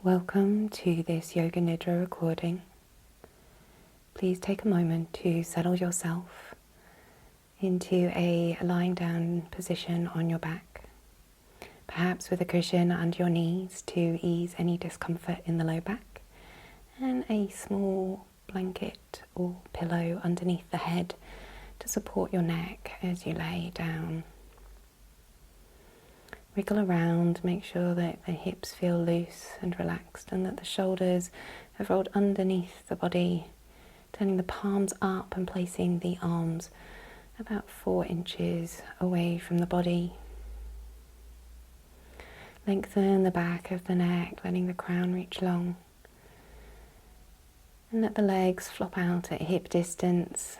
Welcome to this Yoga Nidra recording. Please take a moment to settle yourself into a lying down position on your back, perhaps with a cushion under your knees to ease any discomfort in the low back, and a small blanket or pillow underneath the head to support your neck as you lay down. Wriggle around, make sure that the hips feel loose and relaxed and that the shoulders have rolled underneath the body, turning the palms up and placing the arms about 4 inches away from the body. Lengthen the back of the neck, letting the crown reach long. And let the legs flop out at hip distance,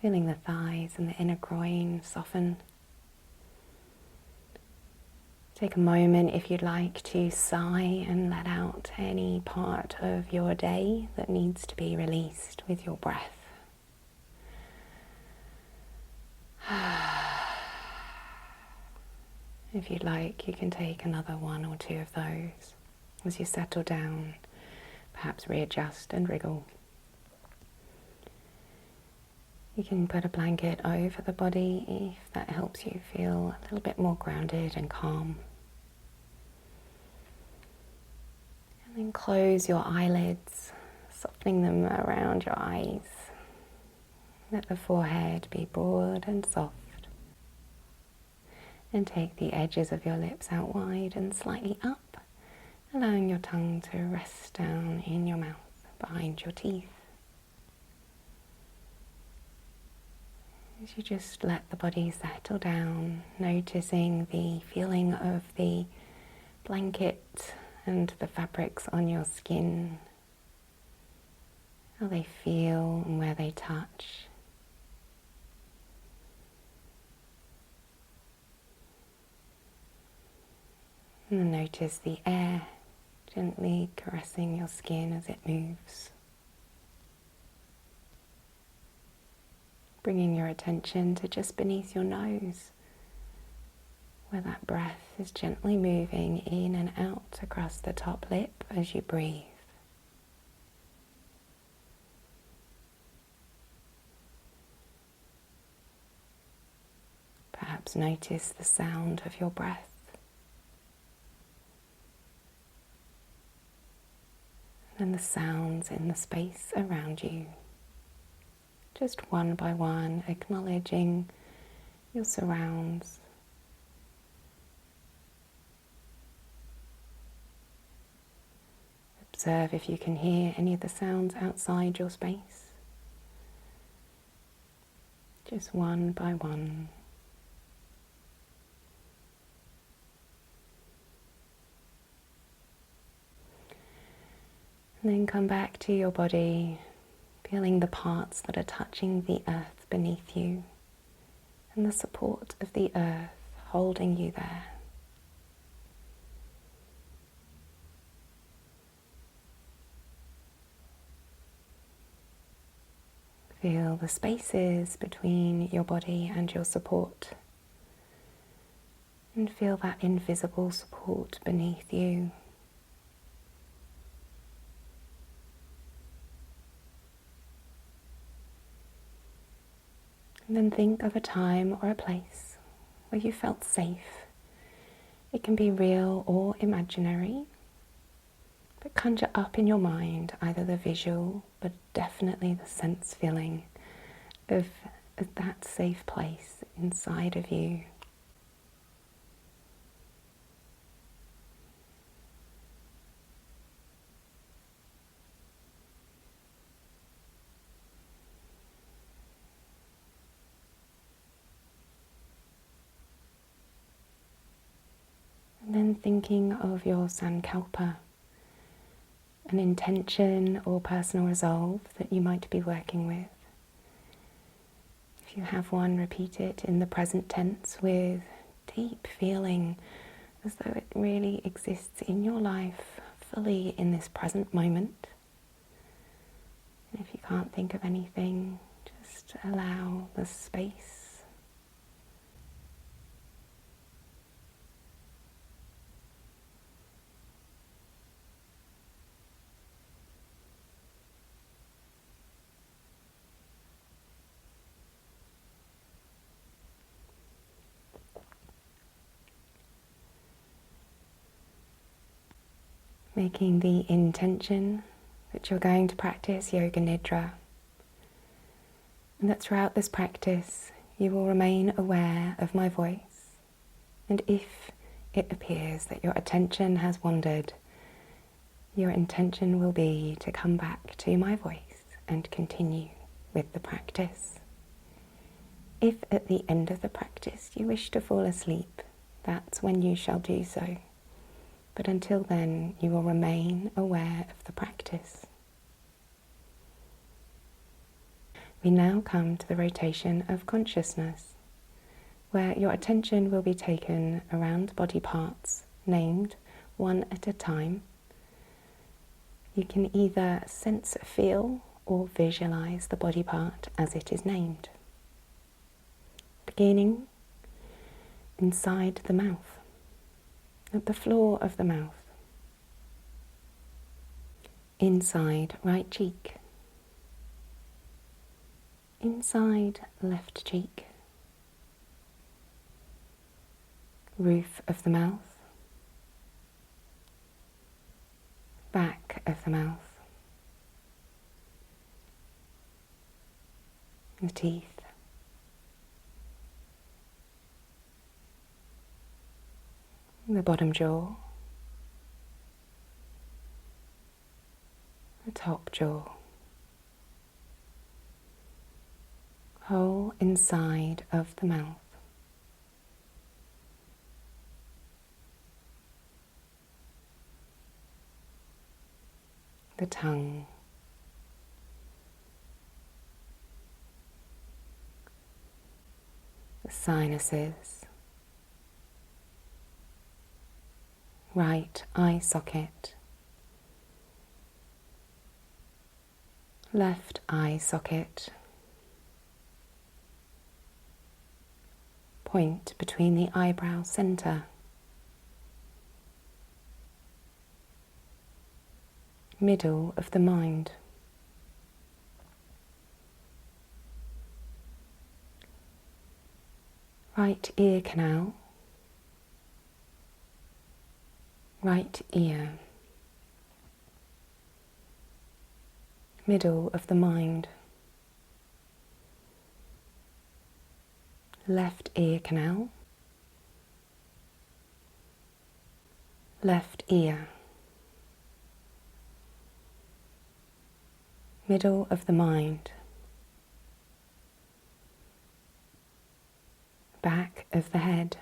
feeling the thighs and the inner groin soften. Take a moment, if you'd like, to sigh and let out any part of your day that needs to be released with your breath. If you'd like, you can take another 1 or 2 of those. As you settle down, perhaps readjust and wriggle. You can put a blanket over the body if that helps you feel a little bit more grounded and calm. And then close your eyelids, softening them around your eyes. Let the forehead be broad and soft. And take the edges of your lips out wide and slightly up, allowing your tongue to rest down in your mouth behind your teeth. As you just let the body settle down, noticing the feeling of the blanket and the fabrics on your skin, how they feel and where they touch. And then notice the air gently caressing your skin as it moves. Bringing your attention to just beneath your nose, where that breath is gently moving in and out across the top lip as you breathe. Perhaps notice the sound of your breath. And the sounds in the space around you. Just one by one, acknowledging your surrounds. Observe if you can hear any of the sounds outside your space. Just one by one. And then come back to your body, feeling the parts that are touching the earth beneath you and the support of the earth holding you there. Feel the spaces between your body and your support, and feel that invisible support beneath you. And then think of a time or a place where you felt safe. It can be real or imaginary, but conjure up in your mind either the visual, but definitely the sense feeling of that safe place inside of you. And then thinking of your sankalpa, an intention or personal resolve that you might be working with. If you have one, repeat it in the present tense with deep feeling, as though it really exists in your life fully in this present moment. And if you can't think of anything, just allow the space. making the intention that you're going to practice Yoga Nidra, and that throughout this practice you will remain aware of my voice, and if it appears that your attention has wandered, your intention will be to come back to my voice and continue with the practice. If at the end of the practice you wish to fall asleep, that's when you shall do so. But until then, you will remain aware of the practice. We now come to the rotation of consciousness, where your attention will be taken around body parts, named one at a time. You can either sense, feel, or visualize the body part as it is named. Beginning inside the mouth, at the floor of the mouth, inside right cheek, inside left cheek, roof of the mouth, back of the mouth, the teeth, the bottom jaw, the top jaw, whole inside of the mouth, the tongue, the sinuses, right eye socket, left eye socket, point between the eyebrow center, middle of the mind, right ear canal, right ear, middle of the mind, left ear canal, left ear, middle of the mind, back of the head,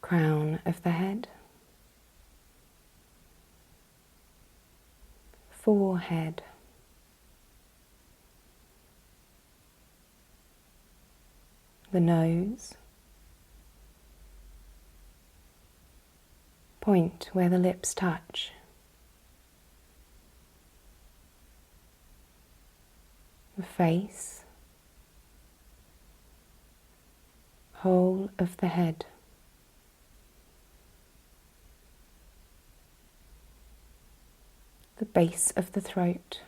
crown of the head, forehead, the nose, point where the lips touch, the face, whole of the head, the base of the throat,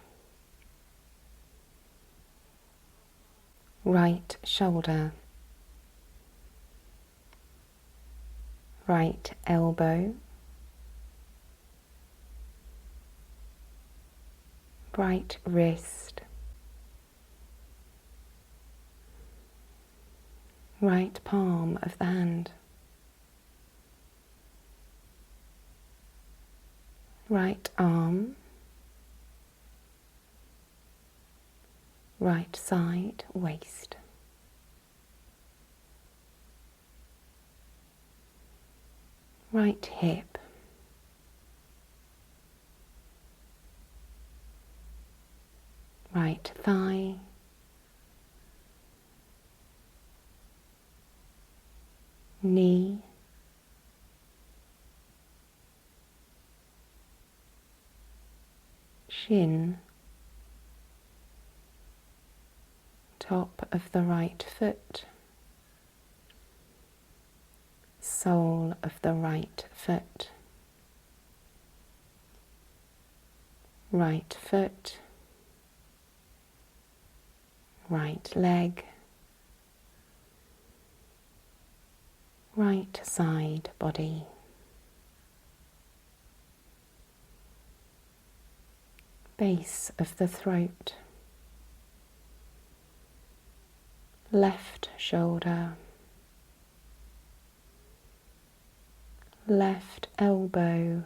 right shoulder, right elbow, right wrist, right palm of the hand, right arm, right side waist, right hip, right thigh, knee, shin, top of the right foot, sole of the right foot, right foot, right leg, right side body, base of the throat, left shoulder, left elbow,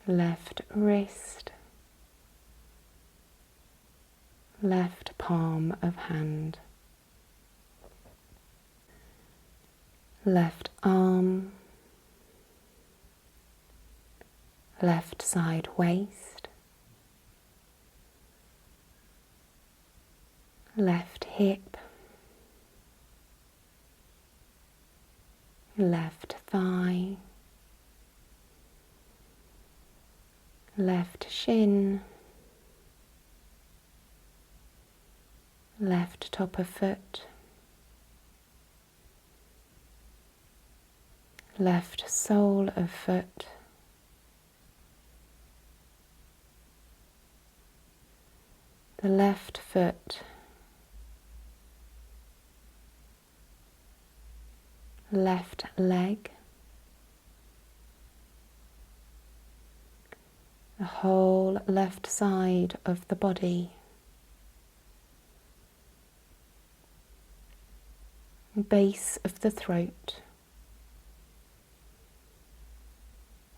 left wrist, left palm of hand, left arm, left side waist, left hip, left thigh, left shin, left top of foot, left sole of foot, the left foot, left leg, the whole left side of the body, base of the throat,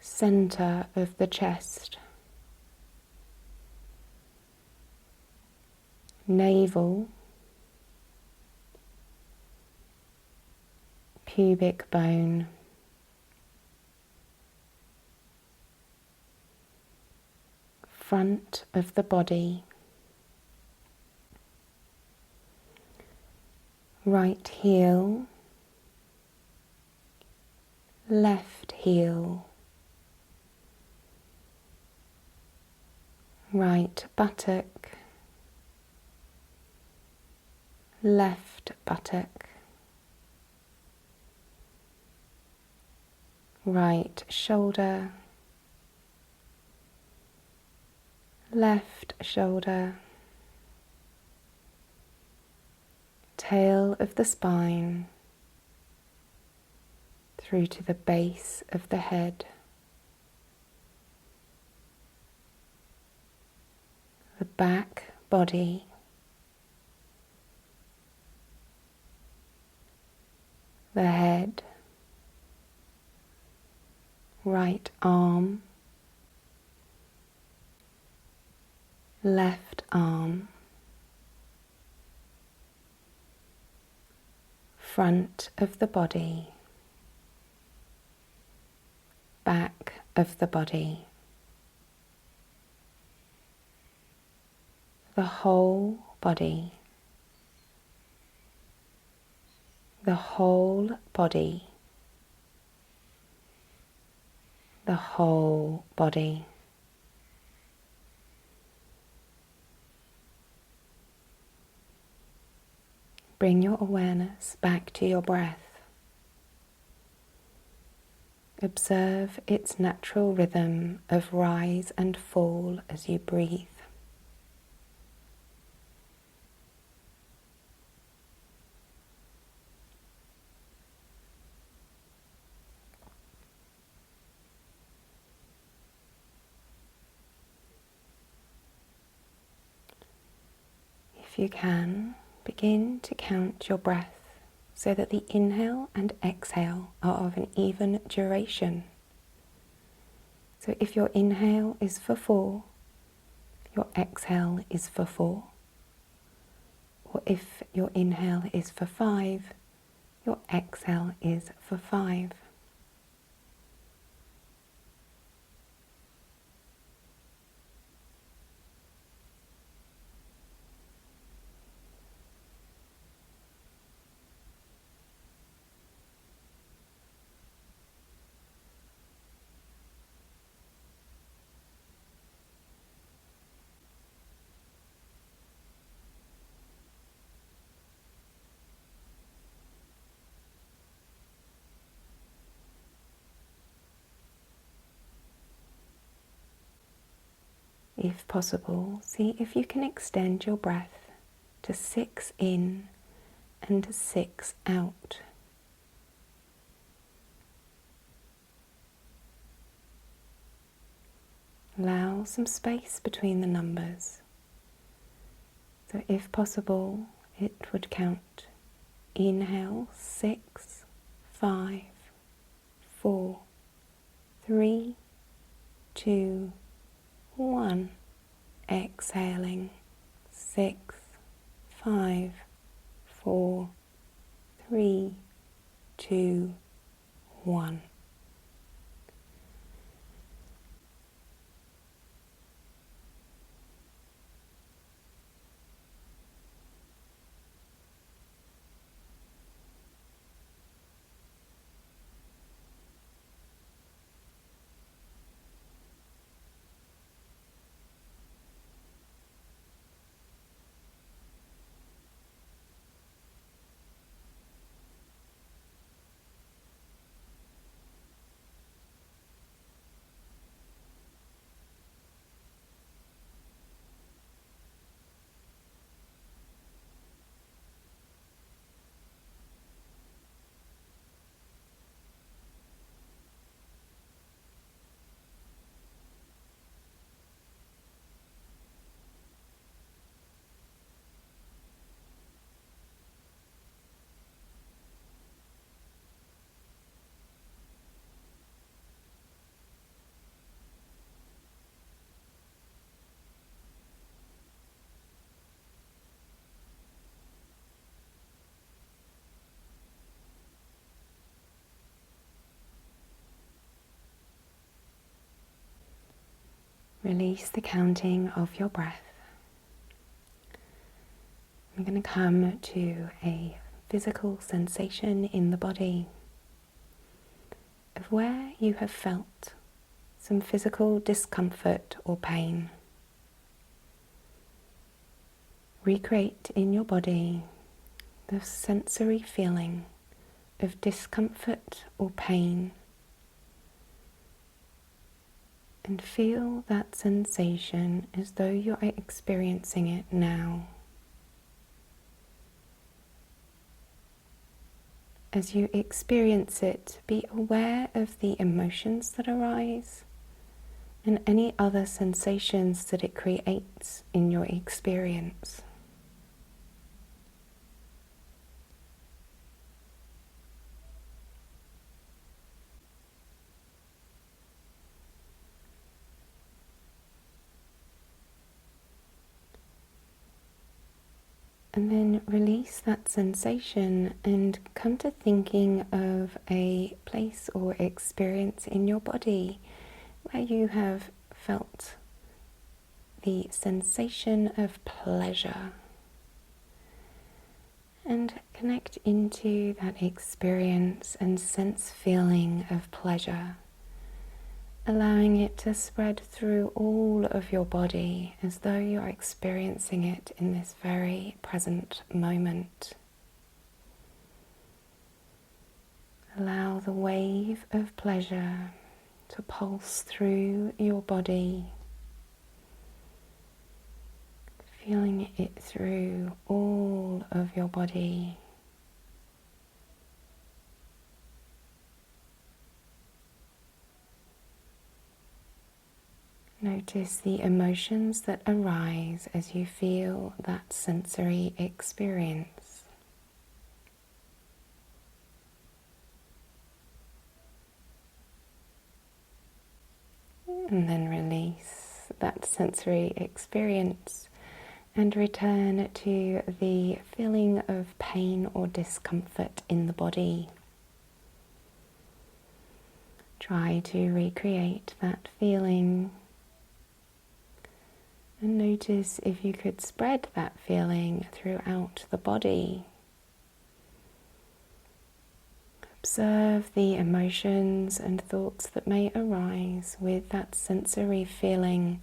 center of the chest, navel, pubic bone, front of the body, right heel, left heel, right buttock, left buttock, right shoulder, left shoulder, tail of the spine through to the base of the head, the back body, the head, right arm, left arm, front of the body, back of the body, the whole body, the whole body, the whole body. Bring your awareness back to your breath. Observe its natural rhythm of rise and fall as you breathe. If you can, begin to count your breath so that the inhale and exhale are of an even duration. So if your inhale is for 4, your exhale is for 4. Or if your inhale is for 5, your exhale is for 5. If possible, see if you can extend your breath to 6 in and 6 out. Allow some space between the numbers. So if possible, it would count. Inhale, 6, 5, 4, 3, 2, 1. Exhaling, 6, 5, 4, 3, 2, 1. Release the counting of your breath. I'm going to come to a physical sensation in the body of where you have felt some physical discomfort or pain. Recreate in your body the sensory feeling of discomfort or pain, and feel that sensation as though you're experiencing it now. As you experience it, be aware of the emotions that arise and any other sensations that it creates in your experience. And then release that sensation and come to thinking of a place or experience in your body where you have felt the sensation of pleasure. And connect into that experience and sense feeling of pleasure, allowing it to spread through all of your body as though you're experiencing it in this very present moment. Allow the wave of pleasure to pulse through your body, feeling it through all of your body. Notice the emotions that arise as you feel that sensory experience. And then release that sensory experience and return to the feeling of pain or discomfort in the body. Try to recreate that feeling. And notice if you could spread that feeling throughout the body. Observe the emotions and thoughts that may arise with that sensory feeling,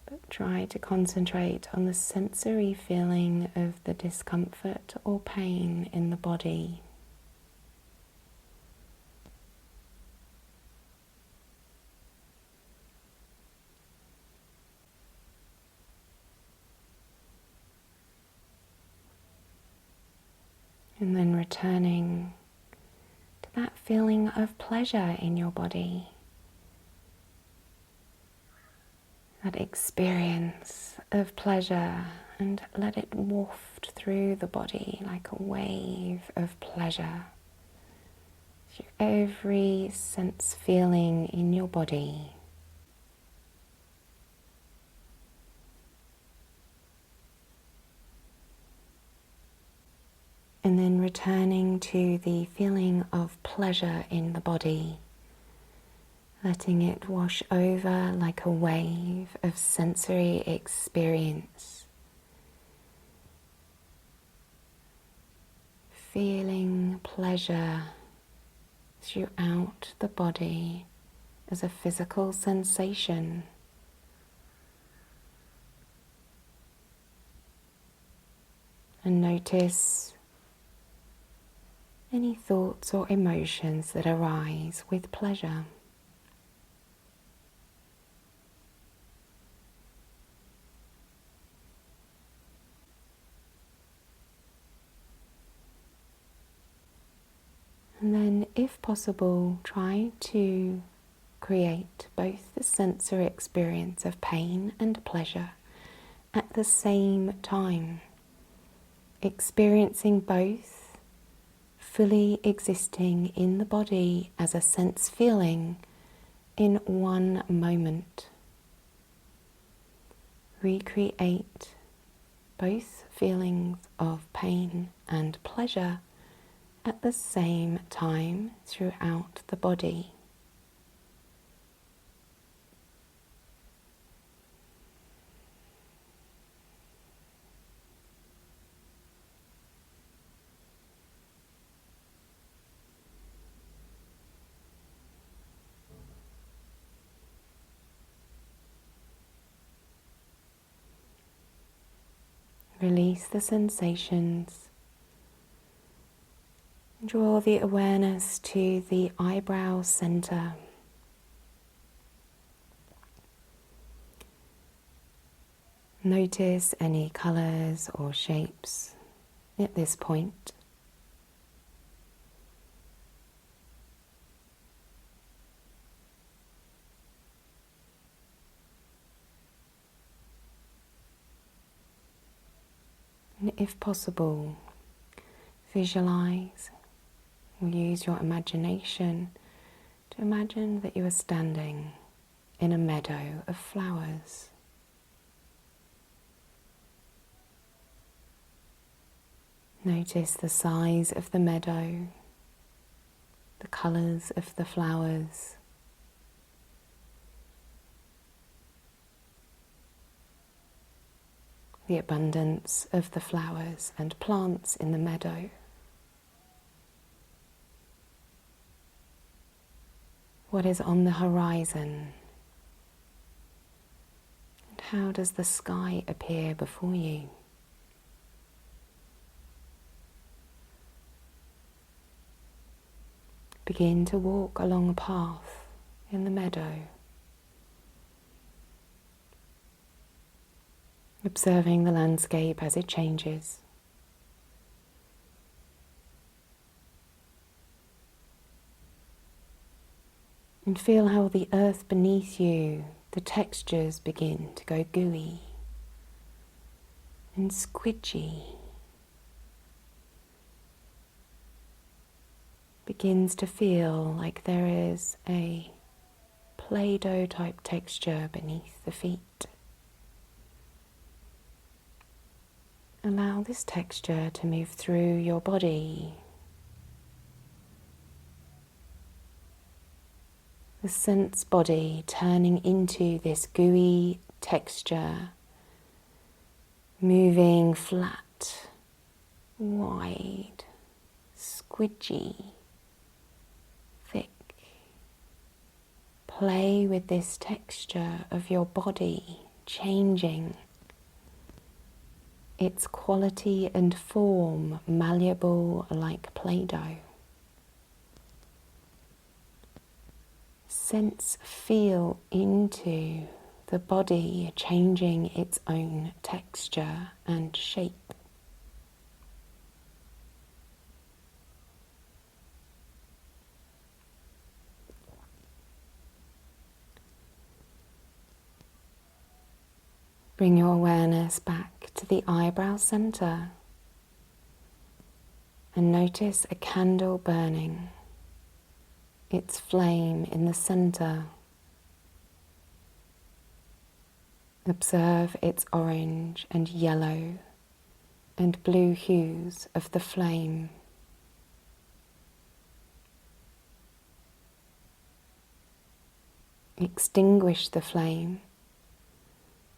but try to concentrate on the sensory feeling of the discomfort or pain in the body. And then returning to that feeling of pleasure in your body. That experience of pleasure, and let it waft through the body like a wave of pleasure. Through every sense feeling in your body. And then returning to the feeling of pleasure in the body, letting it wash over like a wave of sensory experience. Feeling pleasure throughout the body as a physical sensation. And notice any thoughts or emotions that arise with pleasure. And then, if possible, try to create both the sensory experience of pain and pleasure at the same time, experiencing both, fully existing in the body as a sense feeling in one moment. Recreate both feelings of pain and pleasure at the same time throughout the body. Release the sensations. Draw the awareness to the eyebrow center. Notice any colors or shapes at this point. And if possible, visualize or use your imagination to imagine that you are standing in a meadow of flowers. Notice the size of the meadow, the colors of the flowers, the abundance of the flowers and plants in the meadow. What is on the horizon? And how does the sky appear before you? Begin to walk along a path in the meadow, observing the landscape as it changes. And feel how the earth beneath you, the textures begin to go gooey and squidgy. Begins to feel like there is a Play-Doh type texture beneath the feet. Allow this texture to move through your body. The sense body turning into this gooey texture, moving flat, wide, squidgy, thick. Play with this texture of your body, changing its quality and form, malleable like Play-Doh. Sense, feel into the body changing its own texture and shape. Bring your awareness back to the eyebrow center and notice a candle burning, its flame in the center. Observe its orange and yellow and blue hues of the flame. Extinguish the flame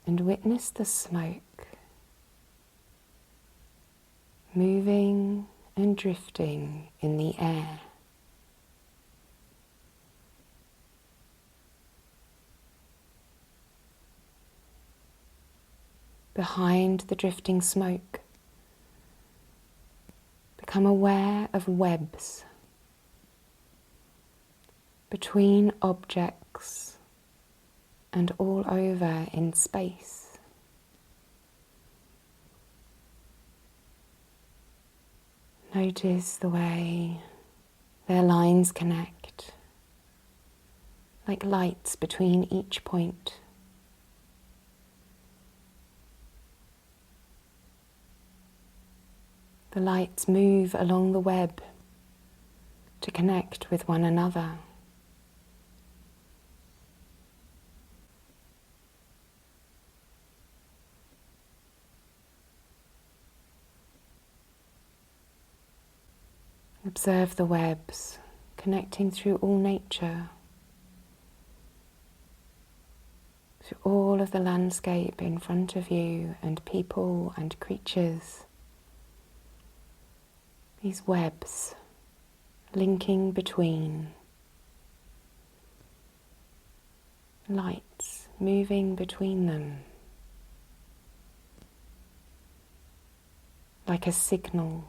and witness the smoke moving and drifting in the air. Behind the drifting smoke, become aware of webs between objects and all over in space. Notice the way their lines connect, like lights between each point. The lights move along the web to connect with one another. Observe the webs connecting through all nature, through all of the landscape in front of you and people and creatures. These webs linking between, lights moving between them, like a signal.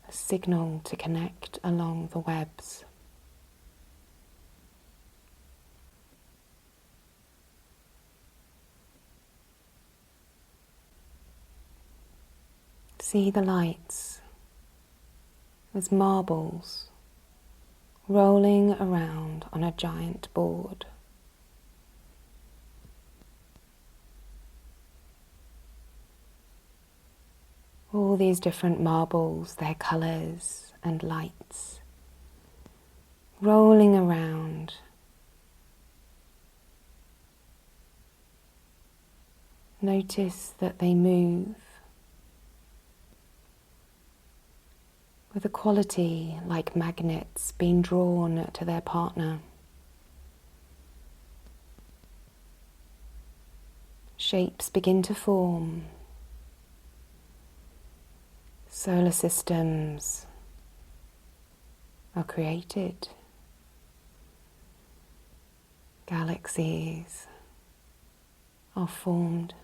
A signal to connect along the webs. See the lights as marbles rolling around on a giant board. All these different marbles, their colours and lights, rolling around. Notice that they move with a quality like magnets being drawn to their partner. Shapes begin to form. Solar systems are created. Galaxies are formed.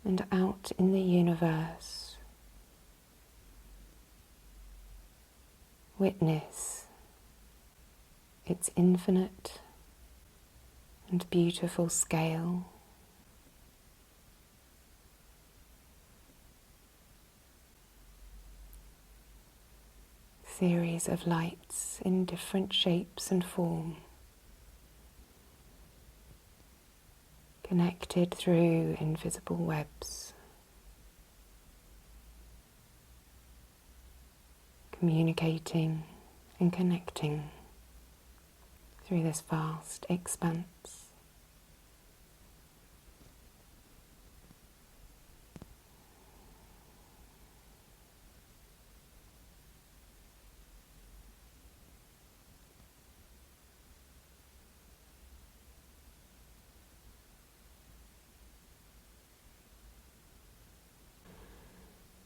And out in the universe, witness its infinite and beautiful scale. Series of lights in different shapes and form, connected through invisible webs, communicating and connecting through this vast expanse.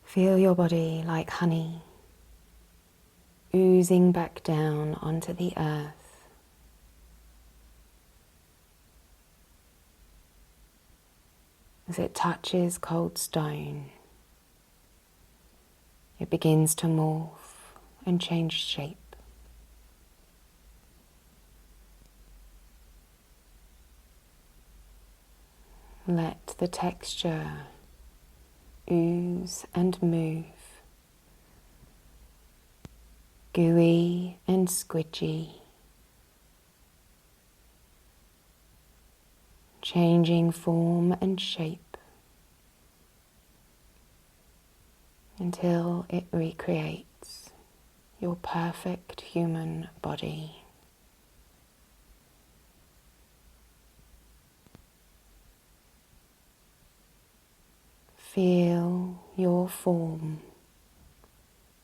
Feel your body like honey, oozing back down onto the earth. As it touches cold stone, it begins to morph and change shape. Let the texture ooze and move, gooey and squidgy, changing form and shape until it recreates your perfect human body. Feel your form,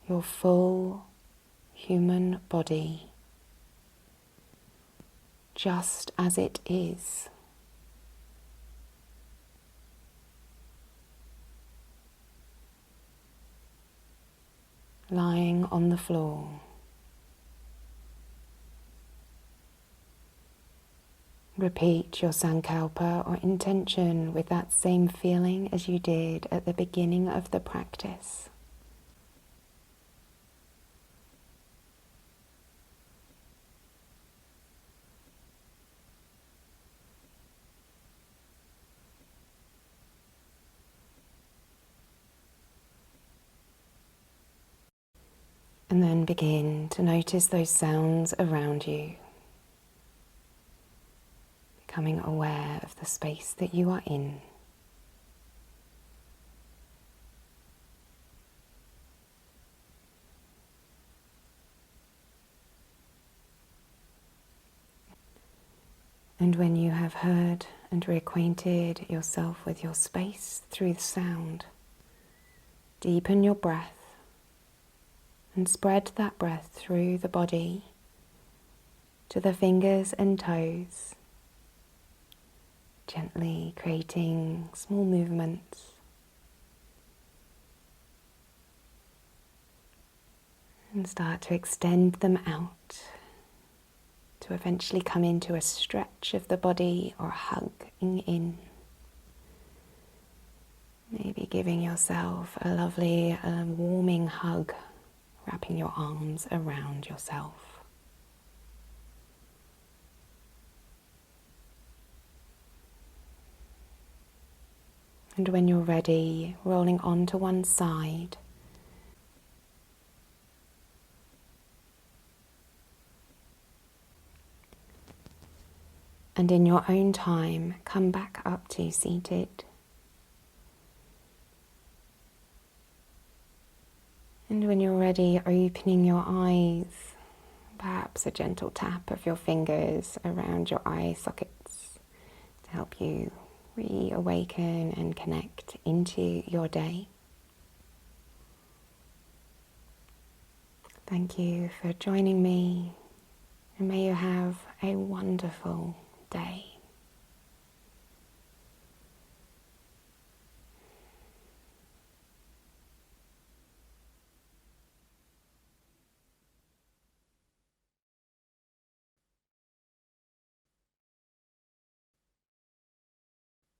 your full human body, just as it is. Lying on the floor. Repeat your sankalpa or intention with that same feeling as you did at the beginning of the practice. And then begin to notice those sounds around you, becoming aware of the space that you are in. And when you have heard and reacquainted yourself with your space through the sound, deepen your breath and spread that breath through the body to the fingers and toes, gently creating small movements. And start to extend them out to eventually come into a stretch of the body or hugging in. Maybe giving yourself a lovely warming hug, wrapping your arms around yourself. And when you're ready, rolling onto one side. And in your own time, come back up to seated. And when you're ready, opening your eyes, perhaps a gentle tap of your fingers around your eye sockets to help you reawaken and connect into your day. Thank you for joining me, and may you have a wonderful day.